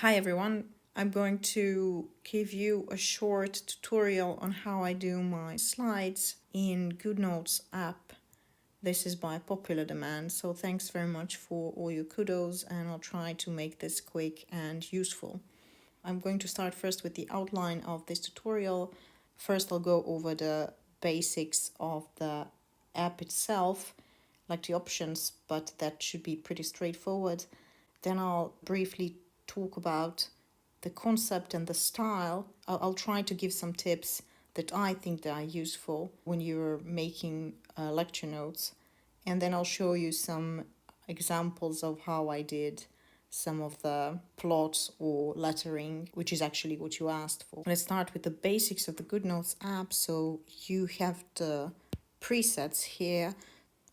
Hi everyone, I'm going to give you a short tutorial on how I do my slides in GoodNotes app. This is by popular demand, so thanks very much for all your kudos, and I'll try to make this quick and useful. I'm going to start first with the outline of this tutorial. First I'll go over the basics of the app itself, like the options, but that should be pretty straightforward. Then I'll briefly talk about the concept and the style. I'll try to give some tips that I think that are useful when you're making lecture notes. And then I'll show you some examples of how I did some of the plots or lettering, which is actually what you asked for. Let's start with the basics of the GoodNotes app. So you have the presets here.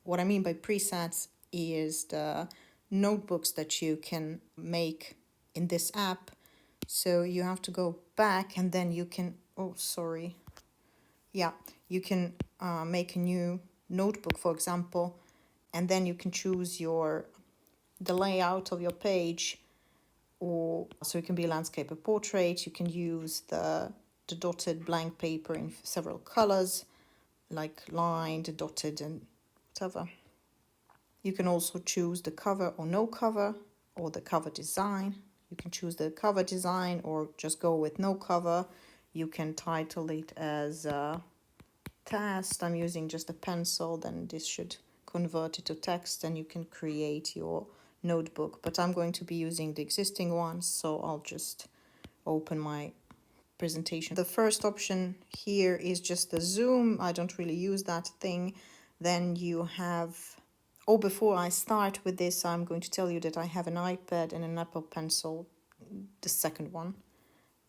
What I mean by presets is the notebooks that you can make in this app. So you have to go back and then you can, you can make a new notebook, for example, and then you can choose the layout of your page, or so it can be landscape or portrait. You can use the dotted blank paper in several colors, like lined, dotted, and whatever. You can also choose the cover or no cover, or the cover design. You can choose the cover design or just go with no cover. You can title it as test. I'm using just a pencil, then this should convert it to text and you can create your notebook. But I'm going to be using the existing ones, so I'll just open my presentation. The first option here is just the zoom. I don't really use that thing. Then you have, before I start with this, I'm going to tell you that I have an iPad and an Apple Pencil, the second one,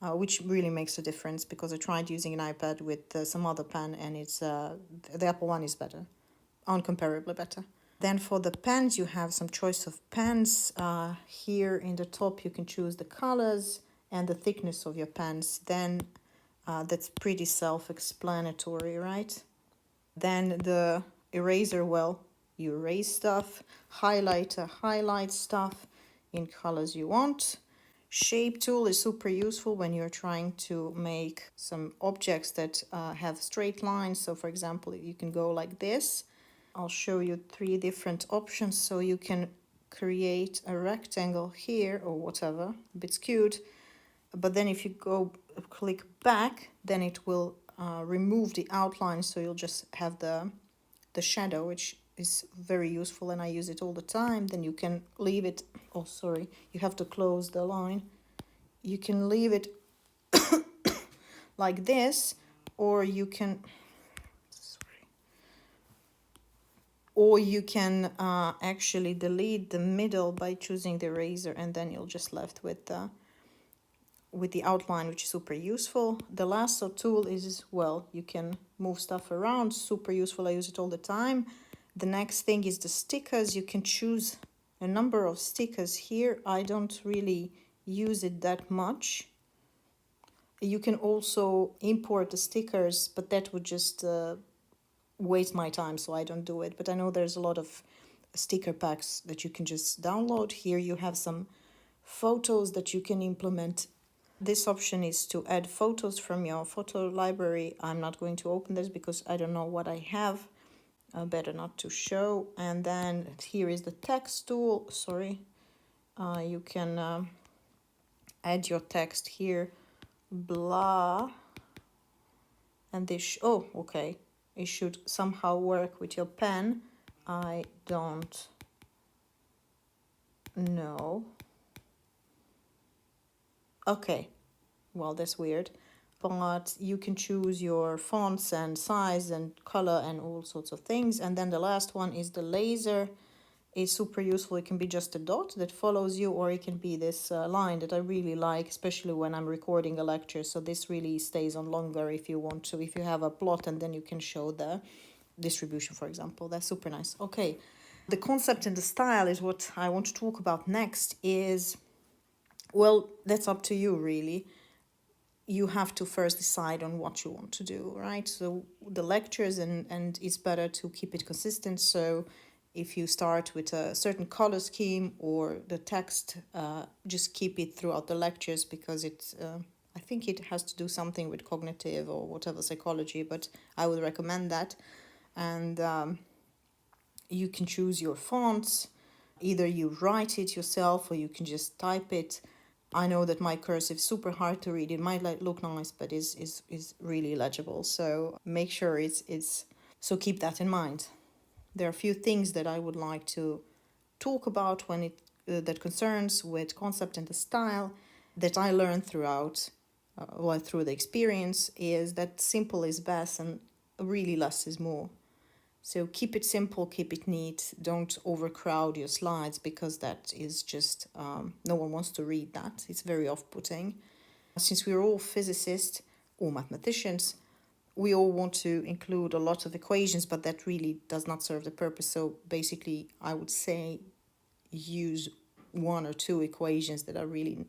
which really makes a difference because I tried using an iPad with some other pen, and it's the Apple one is better, incomparably better. Then for the pens, you have some choice of pens. Here in the top, you can choose the colors and the thickness of your pens. Then that's pretty self-explanatory, right? Then the eraser, well, you erase stuff. Highlighter highlights stuff in colors you want. Shape tool is super useful when you're trying to make some objects that have straight lines. So for example, you can go like this. I'll show you 3 different options. So you can create a rectangle here or whatever, a bit skewed. But then if you click back, then it will remove the outline. So you'll just have the shadow, which is very useful and I use it all the time. Then you can leave it, you have to close the line. You can leave it like this, or you can actually delete the middle by choosing the eraser, and then you'll just left with the outline, which is super useful. The lasso tool is, well, you can move stuff around, super useful. I use it all the time. The next thing is the stickers. You can choose a number of stickers here. I don't really use it that much. You can also import the stickers, but that would just waste my time, so I don't do it. But I know there's a lot of sticker packs that you can just download. Here you have some photos that you can implement. This option is to add photos from your photo library. I'm not going to open this because I don't know what I have. Better not to show. And then here is the text tool. You can add your text here. Blah. And this, okay. It should somehow work with your pen. I don't know. Okay, well, that's weird. But you can choose your fonts and size and color and all sorts of things. And then the last one is the laser. It's super useful. It can be just a dot that follows you, or it can be this line that I really like, especially when I'm recording a lecture. So this really stays on longer if you want to. If you have a plot and then you can show the distribution, for example. That's super nice. Okay, the concept and the style is what I want to talk about next. Well, that's up to you, really. You have to first decide on what you want to do, right? So the lectures, and it's better to keep it consistent. So if you start with a certain color scheme or the text, just keep it throughout the lectures, because it's I think it has to do something with cognitive or whatever psychology, but I would recommend that. And you can choose your fonts. Either you write it yourself or you can just type it. I know that my cursive is super hard to read. It might look nice, but is really legible. So make sure it's so keep that in mind. There are a few things that I would like to talk about when it that concerns with concept and the style that I learned throughout, through the experience, is that simple is best and really less is more. So keep it simple, keep it neat. Don't overcrowd your slides, because that is just no one wants to read that. It's very off-putting. Since we're all physicists or mathematicians, we all want to include a lot of equations, but that really does not serve the purpose. So basically, I would say use one or two equations that are really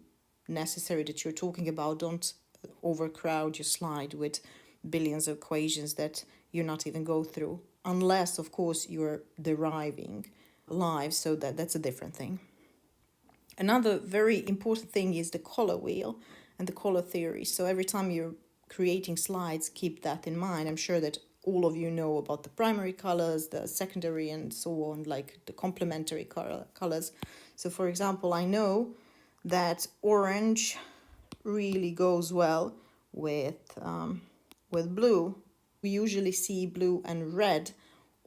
necessary that you're talking about. Don't overcrowd your slide with billions of equations that you're not even go through, unless of course you're deriving live, so that's a different thing. Another very important thing is the color wheel and the color theory. So every time you're creating slides, keep that in mind. I'm sure that all of you know about the primary colors, the secondary, and so on, like the complementary colors. So for example, I know that orange really goes well with blue. We usually see blue and red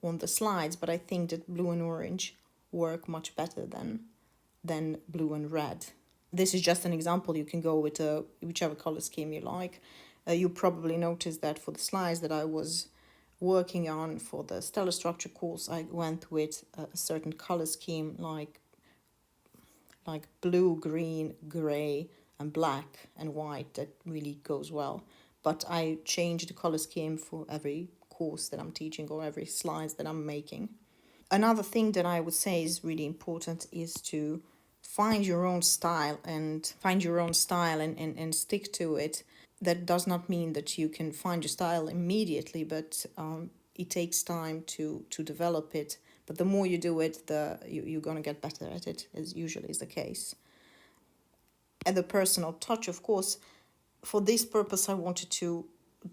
on the slides, but I think that blue and orange work much better than blue and red. This is just an example. You can go with whichever color scheme you like. You probably noticed that for the slides that I was working on for the stellar structure course, I went with a certain color scheme like blue, green, gray, and black and white. That really goes well. But I change the color scheme for every course that I'm teaching or every slides that I'm making. Another thing that I would say is really important is to find your own style and stick to it. That does not mean that you can find your style immediately, but it takes time to develop it. But the more you do it, you're going to get better at it, as usually is the case. And the personal touch, of course, for this purpose, I wanted to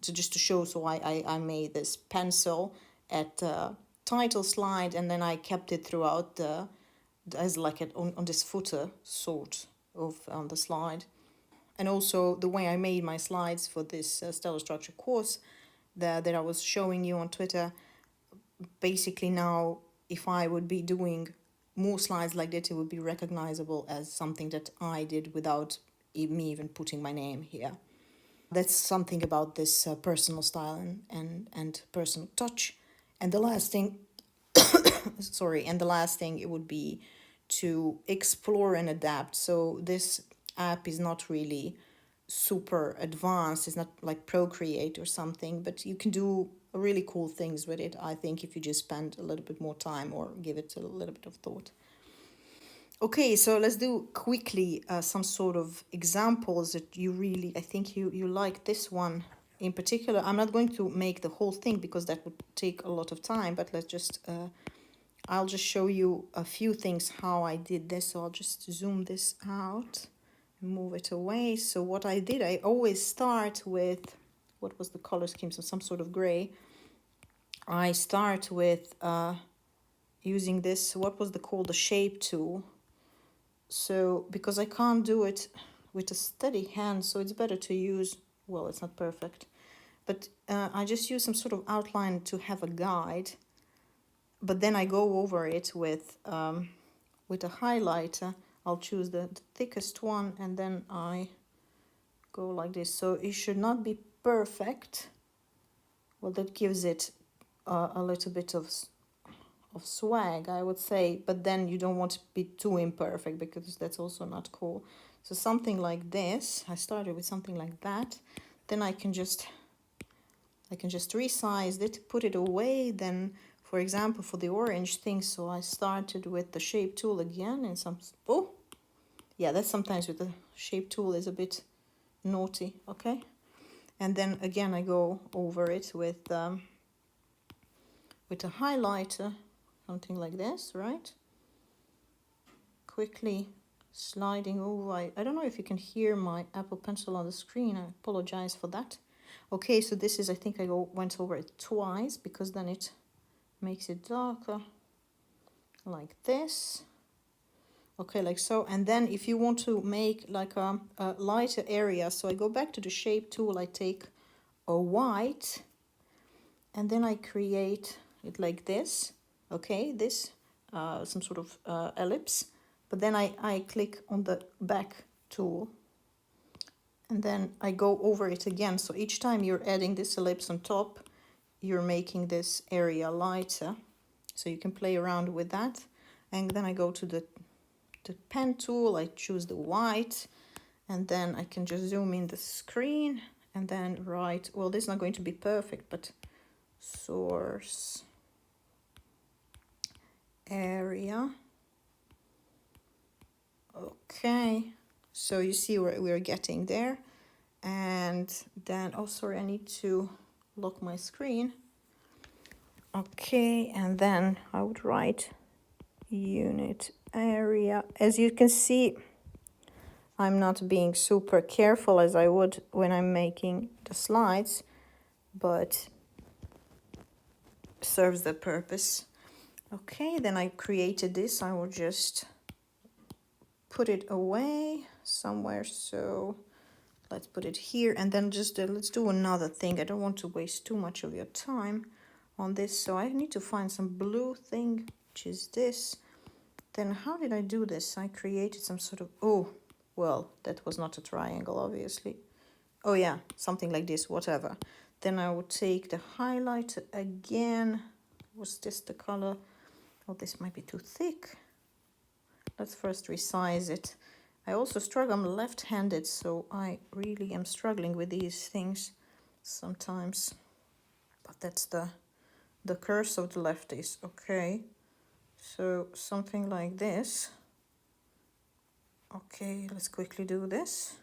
just to show. So I made this pencil at the title slide, and then I kept it throughout as like on this footer sort of on the slide. And also the way I made my slides for this stellar structure course that I was showing you on Twitter. Basically now, if I would be doing more slides like that, it would be recognizable as something that I did without me even putting my name here. That's something about this personal style and personal touch. And the last thing, it would be to explore and adapt. So this app is not really super advanced. It's not like Procreate or something, but you can do really cool things with it, I think, if you just spend a little bit more time or give it a little bit of thought. Okay, so let's do quickly some sort of examples that you really, I think you like this one in particular. I'm not going to make the whole thing because that would take a lot of time, but let's just, I'll just show you a few things how I did this. So I'll just zoom this out, move it away. So what I did, I always start with, what was the color scheme? So some sort of gray. I start with using this, what was called the shape tool. So because I can't do it with a steady hand, so it's better to use, well, it's not perfect, but I just use some sort of outline to have a guide, but then I go over it with a highlighter. I'll choose the thickest one, and then I go like this. So it should not be perfect. Well, that gives it a little bit of swag, I would say, but then you don't want to be too imperfect because that's also not cool. So something like this, I started with something like that, then I can just resize it, put it away. Then, for example, for the orange thing, so I started with the shape tool again, and that's sometimes with the shape tool is a bit naughty, okay? And then again I go over it with a highlighter, something like this, right? Quickly sliding over. I don't know if you can hear my Apple Pencil on the screen. I apologize for that. Okay, so this is, I think I went over it twice because then it makes it darker like this. Okay, like so. And then if you want to make like a lighter area, so I go back to the shape tool, I take a white, and then I create it like this. Okay, this, some sort of ellipse. But then I click on the back tool, and then I go over it again. So each time you're adding this ellipse on top, you're making this area lighter. So you can play around with that. And then I go to the pen tool, I choose the white, and then I can just zoom in the screen and then write, well, this is not going to be perfect, but source area. Okay, so you see where we're getting there. And then, oh, sorry, I need to lock my screen. Okay, and then I would write unit area. As you can see, I'm not being super careful as I would when I'm making the slides, but serves the purpose. Okay, then I created this. I will just put it away somewhere. So let's put it here, and then just let's do another thing. I don't want to waste too much of your time on this, so I need to find some blue thing, which is this. Then how did I do this? I created some sort of, oh, well, that was not a triangle, obviously. Oh yeah, something like this, whatever. Then I would take the highlighter again. Was this the color? Oh, this might be too thick. Let's first resize it. I also struggle, I'm left-handed, so I really am struggling with these things sometimes. But that's the curse of the lefties. Okay, so something like this. Okay, let's quickly do this.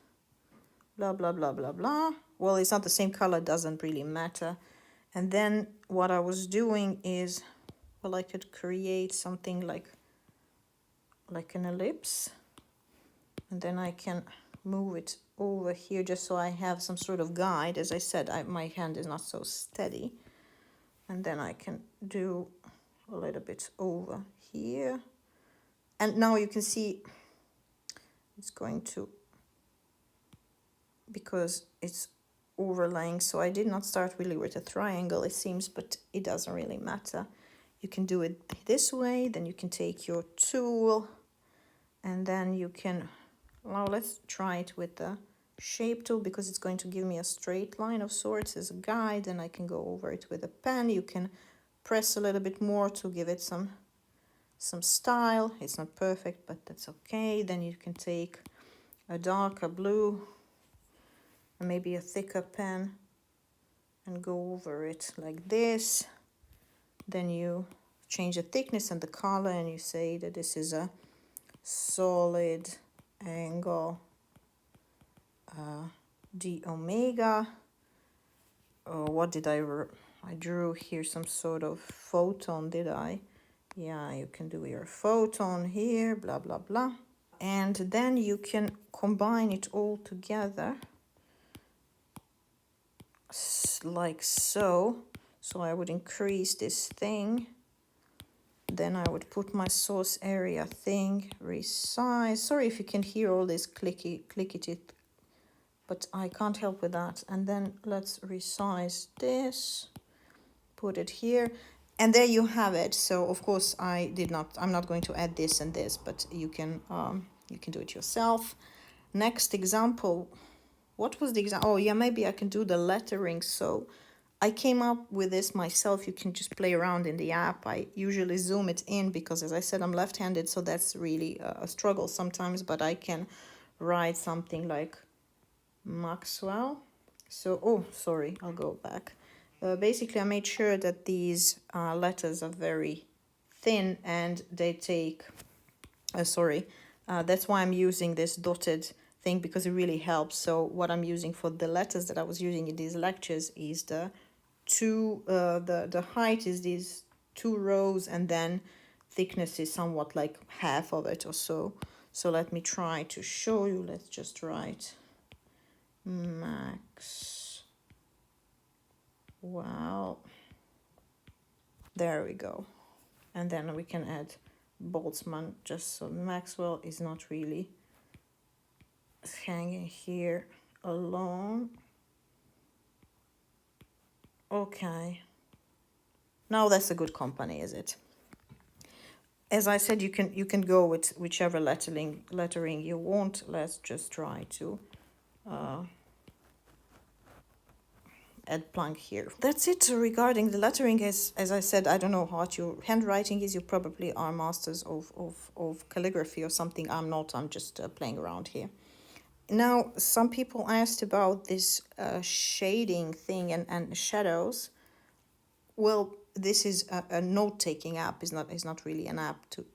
Blah, blah, blah, blah, blah. Well, it's not the same color, doesn't really matter. And then what I was doing is, well, I could create something like an ellipse. And then I can move it over here just so I have some sort of guide. As I said, my hand is not so steady. And then I can do a little bit over here. And now you can see it's going to, because it's overlaying. So I did not start really with a triangle, it seems, but it doesn't really matter. You can do it this way, then you can take your tool, and then you can, well, let's try it with the shape tool because it's going to give me a straight line of sorts as a guide, and I can go over it with a pen. You can press a little bit more to give it some style. It's not perfect, but that's okay. Then you can take a darker blue and maybe a thicker pen and go over it like this. Then you change the thickness and the color, and you say that this is a solid angle d omega. What did I drew here some sort of photon, did I? Yeah, you can do your photon here, blah, blah, blah. And then you can combine it all together like so. So I would increase this thing. Then I would put my source area thing, resize. Sorry if you can hear all this clickety, but I can't help with that. And then let's resize this, put it here. And there you have it. So of course I'm not going to add this and this, but you can do it yourself. Next example, what was the example? Oh yeah, maybe I can do the lettering. So I came up with this myself. You can just play around in the app. I usually zoom it in because, as I said, I'm left-handed, so that's really a struggle sometimes, but I can write something like Maxwell. So, oh, sorry, I'll go back. Basically, I made sure that these letters are very thin and they take, that's why I'm using this dotted thing, because it really helps. So what I'm using for the letters that I was using in these lectures is the height is these 2 rows, and then thickness is somewhat like half of it or so. So let me try to show you. Let's just write max. Wow. There we go. And then we can add Boltzmann, just so Maxwell is not really hanging here alone. Okay. Now that's a good company, is it? As I said, you can go with whichever lettering you want. Let's just try to add Planck here. That's it regarding the lettering. As I said, I don't know what your handwriting is. You probably are masters of calligraphy or something. I'm not. I'm just playing around here. Now, some people asked about this shading thing and shadows. Well, this is a note-taking app. It's not really an app to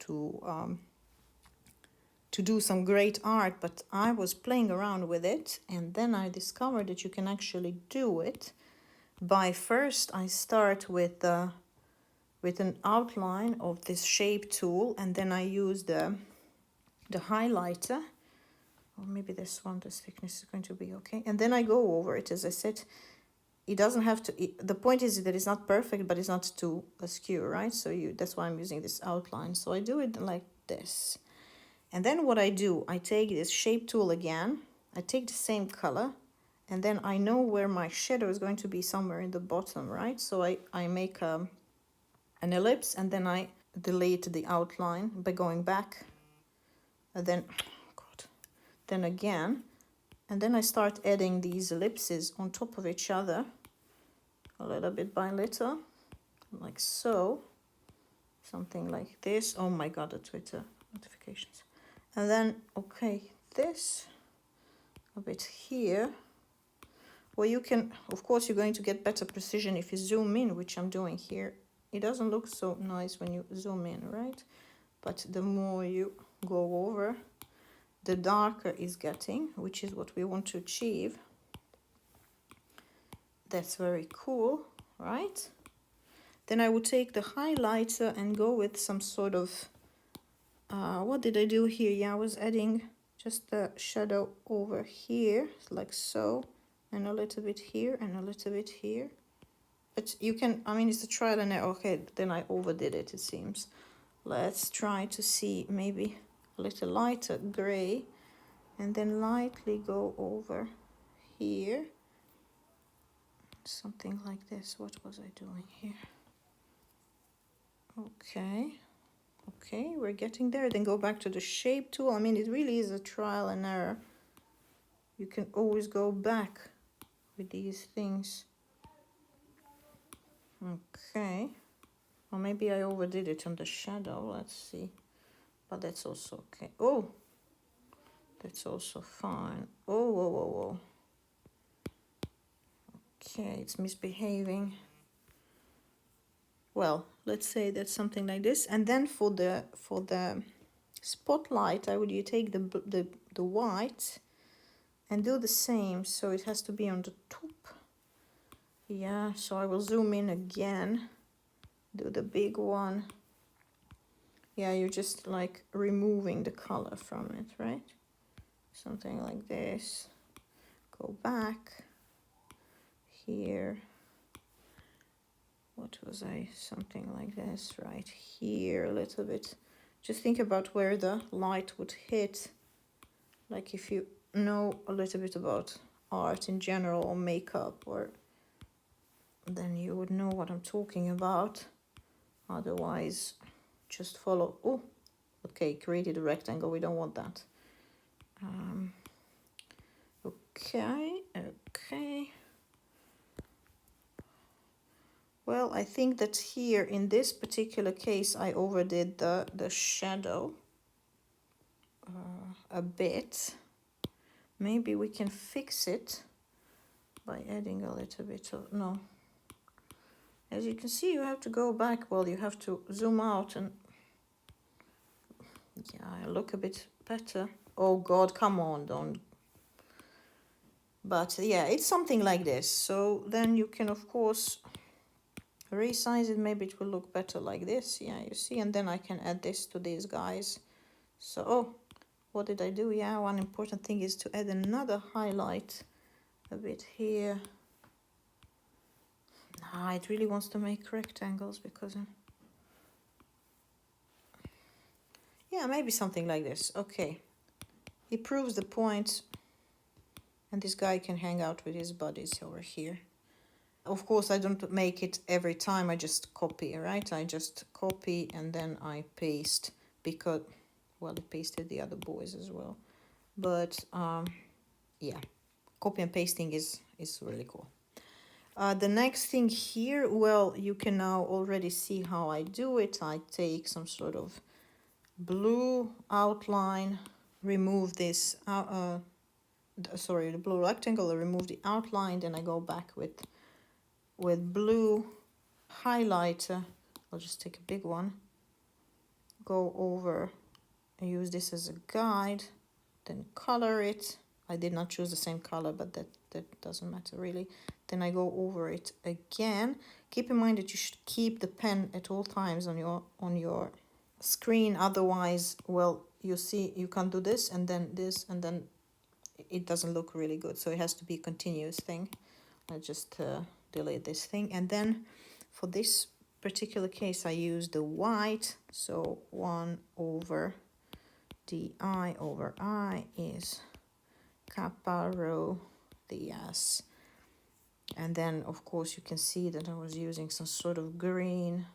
do some great art, but I was playing around with it, and then I discovered that you can actually do it by first I start with an outline of this shape tool, and then I use the highlighter, or maybe this one, this thickness is going to be okay, and then I go over it. As I said, it doesn't have to, the point is that it's not perfect, but it's not too askew, right? So that's why I'm using this outline. So I do it like this. And then what I do, I take this shape tool again, I take the same color, and then I know where my shadow is going to be, somewhere in the bottom, right? So I make an ellipse, and then I delete the outline by going back, and then, then again, and then I start adding these ellipses on top of each other, a little bit by little, like so, something like this. Oh my God, the Twitter notifications. And then, okay, this, a bit here. Well, you can, of course, you're going to get better precision if you zoom in, which I'm doing here. It doesn't look so nice when you zoom in, right? But the more you go over, the darker it's getting, which is what we want to achieve. That's very cool, right? Then I would take the highlighter and go with some sort of, what did I do here? Yeah, I was adding just the shadow over here, like so, and a little bit here, and a little bit here. But you can, I mean, it's a trial and error. Okay, then I overdid it, it seems. Let's try to see maybe a little lighter gray, and then lightly go over here. Something like this. What was I doing here? Okay. Okay, we're getting there. Then go back to the shape tool. I mean, it really is a trial and error. You can always go back with these things. Okay. Or maybe I overdid it on the shadow. Let's see. But that's also okay. Oh, that's also fine. Oh, whoa, whoa, whoa. Okay, it's misbehaving. Well, let's say that's something like this. And then for the spotlight, I would take the white and do the same. So it has to be on the top. Yeah, so I will zoom in again, do the big one. Yeah, you're just like removing the color from it, right? Something like this. Go back here. What was I? Something like this, right here a little bit. Just think about where the light would hit. Like if you know a little bit about art in general or makeup, or then you would know what I'm talking about. Otherwise, just follow. Oh, okay, created a rectangle. We don't want that. Okay. Well, I think that here in this particular case, I overdid the shadow a bit. Maybe we can fix it by adding a little bit of, no. As you can see, you have to go back. Well, you have to zoom out and, yeah, I look a bit better. Oh God, come on, don't. But yeah, it's something like this. So then you can, of course, resize it, maybe it will look better like this. Yeah, you see, and then I can add this to these guys. So, oh, what did I do? Yeah, one important thing is to add another highlight a bit here. Ah, it really wants to make rectangles because yeah, maybe something like this. Okay, it proves the point, and this guy can hang out with his buddies over here. Of course, I don't make it every time, I just copy, right? I just copy and then I paste because, well, it pasted the other boys as well. But yeah, copy and pasting is really cool. The next thing here, well, you can now already see how I do it. I take some sort of blue outline, remove this, sorry, the blue rectangle, remove the outline, then I go back with blue highlighter. I'll just take a big one, go over, and use this as a guide, then color it. I did not choose the same color, but that doesn't matter really. Then I go over it again. Keep in mind that you should keep the pen at all times on your screen, otherwise, well, you see, you can't do this and then it doesn't look really good. So it has to be a continuous thing. I just delete this thing, and then for this particular case I use the white, so 1 over di over I is kappa rho ds. And then of course you can see that I was using some sort of green,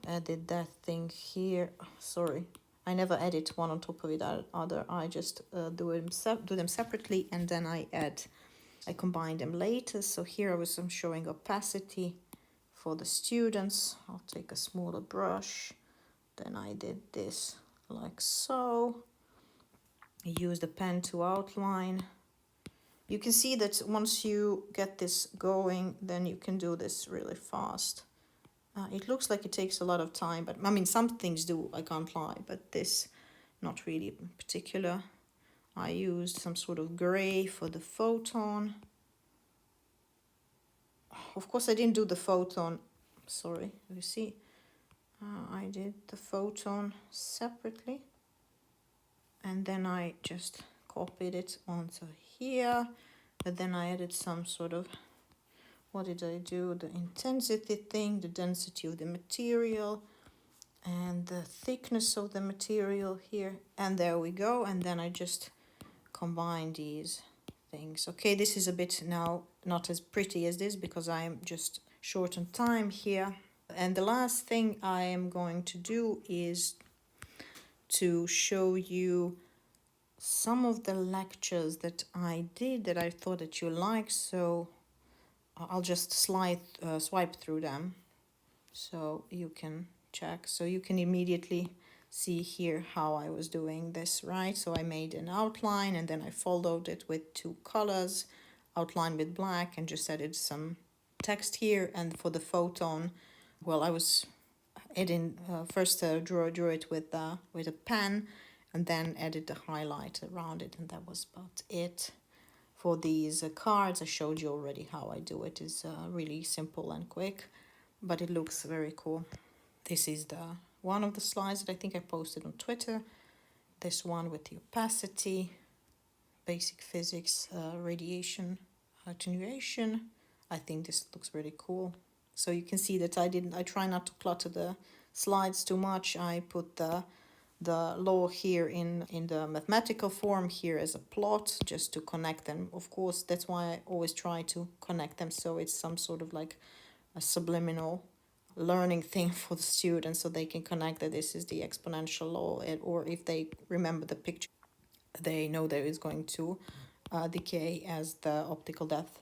added that thing here. Sorry, I never edit one on top of the other. I just do them separately, and then I combine them later. So here I'm showing opacity for the students. I'll take a smaller brush. Then I did this like so. Use the pen to outline. You can see that once you get this going, then you can do this really fast. It looks like it takes a lot of time, but I mean, some things do, I can't lie, but this, not really in particular. I used some sort of gray for the photon. Of course, I didn't do the photon, sorry, you see, I did the photon separately, and then I just copied it onto here, but then I added some sort of, what did I do, the intensity thing, the density of the material, and the thickness of the material here, and there we go. And then I just combine these things. Okay, this is a bit now not as pretty as this because I am just short on time here. And the last thing I am going to do is to show you some of the lectures that I did that I thought that you like. So I'll just swipe through them so you can check. So you can immediately see here how I was doing this, right? So I made an outline and then I followed it with 2 colors, outline with black, and just added some text here. And for the photon, well, I was adding first drew it with a pen, and then added the highlight around it, and that was about it. For these cards, I showed you already how I do it. It's really simple and quick, but it looks very cool. This is the one of the slides that I think I posted on Twitter. This one with the opacity, basic physics, radiation attenuation. I think this looks really cool. So you can see that I try not to clutter the slides too much. I put the law here in the mathematical form here as a plot, just to connect them. Of course, that's why I always try to connect them, so it's some sort of like a subliminal learning thing for the students, so they can connect that this is the exponential law, or if they remember the picture, they know that it's going to decay as the optical depth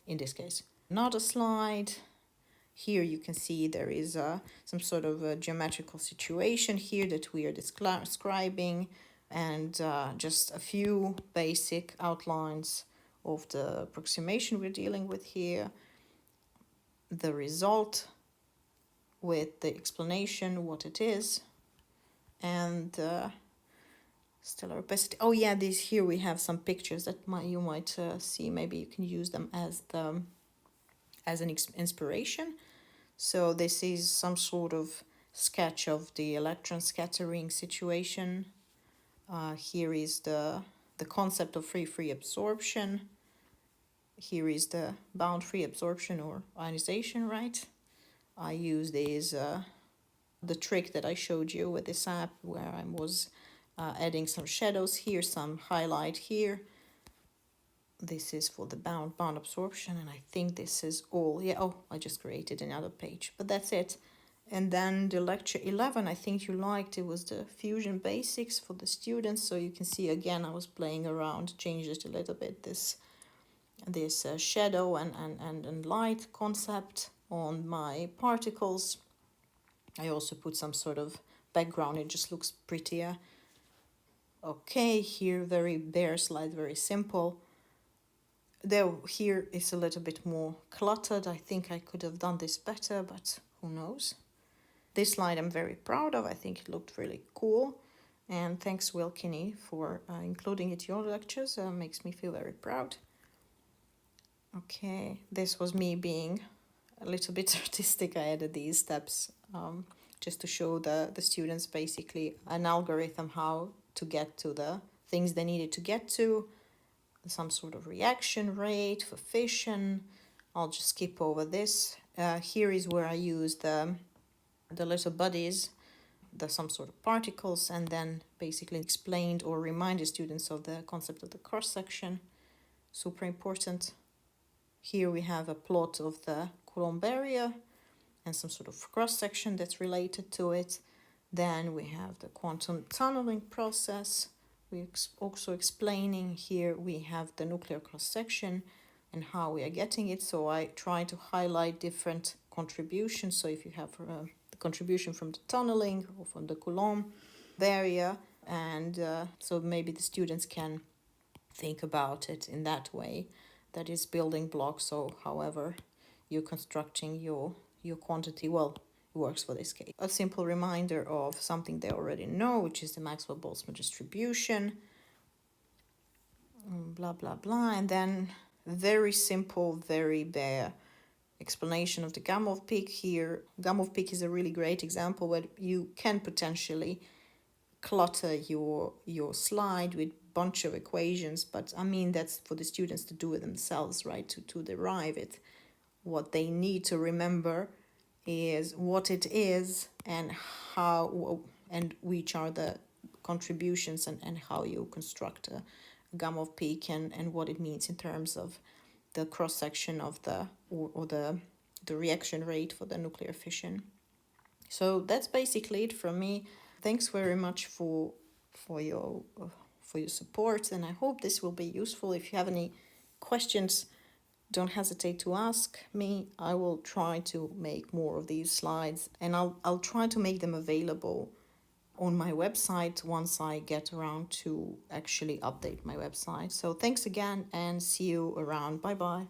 in this case. Another slide. Here you can see there is some sort of a geometrical situation here that we are describing, and just a few basic outlines of the approximation we're dealing with here, the result with the explanation, what it is, and stellar opacity. Oh yeah, these here we have some pictures that you might see. Maybe you can use them as the as an inspiration. So this is some sort of sketch of the electron scattering situation. Here is the concept of free absorption. Here is the bound free absorption or ionization, right? I use these, the trick that I showed you with this app where I was adding some shadows here, some highlight here. This is for the bound absorption, and I think this is all. Yeah, oh, I just created another page, but that's it. And then the lecture 11, I think you liked, it was the fusion basics for the students. So you can see again, I was playing around, changed it a little bit, this shadow and light concept on my particles. I also put some sort of background, it just looks prettier. Okay, here very bare slide, very simple. There, here is a little bit more cluttered. I think I could have done this better, but who knows. This slide I'm very proud of. I think it looked really cool. And thanks, Will Kinney, for including it in your lectures. Makes me feel very proud. Okay, this was me being a little bit artistic. I added these steps just to show the students basically an algorithm how to get to the things they needed to get to. Some sort of reaction rate for fission. I'll just skip over this. Here is where I use the little buddies, some sort of particles, and then basically explained or reminded students of the concept of the cross-section. Super important. Here we have a plot of the Coulomb barrier and some sort of cross-section that's related to it. Then we have the quantum tunneling process. We're also explaining here we have the nuclear cross-section and how we are getting it. So I try to highlight different contributions. So if you have the contribution from the tunneling or from the Coulomb barrier, and so maybe the students can think about it in that way. That is building blocks. So however you're constructing your quantity, well, it works for this case. A simple reminder of something they already know, which is the Maxwell-Boltzmann distribution, blah, blah, blah. And then very simple, very bare explanation of the Gamow peak here. Gamow peak is a really great example where you can potentially clutter your slide with bunch of equations, but I mean that's for the students to do it themselves, right? To derive it. What they need to remember is what it is and how and which are the contributions and how you construct a Gamow peak and what it means in terms of the cross-section of the or the reaction rate for the nuclear fission. So that's basically it from me. Thanks very much for your support, and I hope this will be useful. If you have any questions, don't hesitate to ask me. I will try to make more of these slides, and I'll try to make them available on my website once I get around to actually update my website. So thanks again and see you around. Bye bye.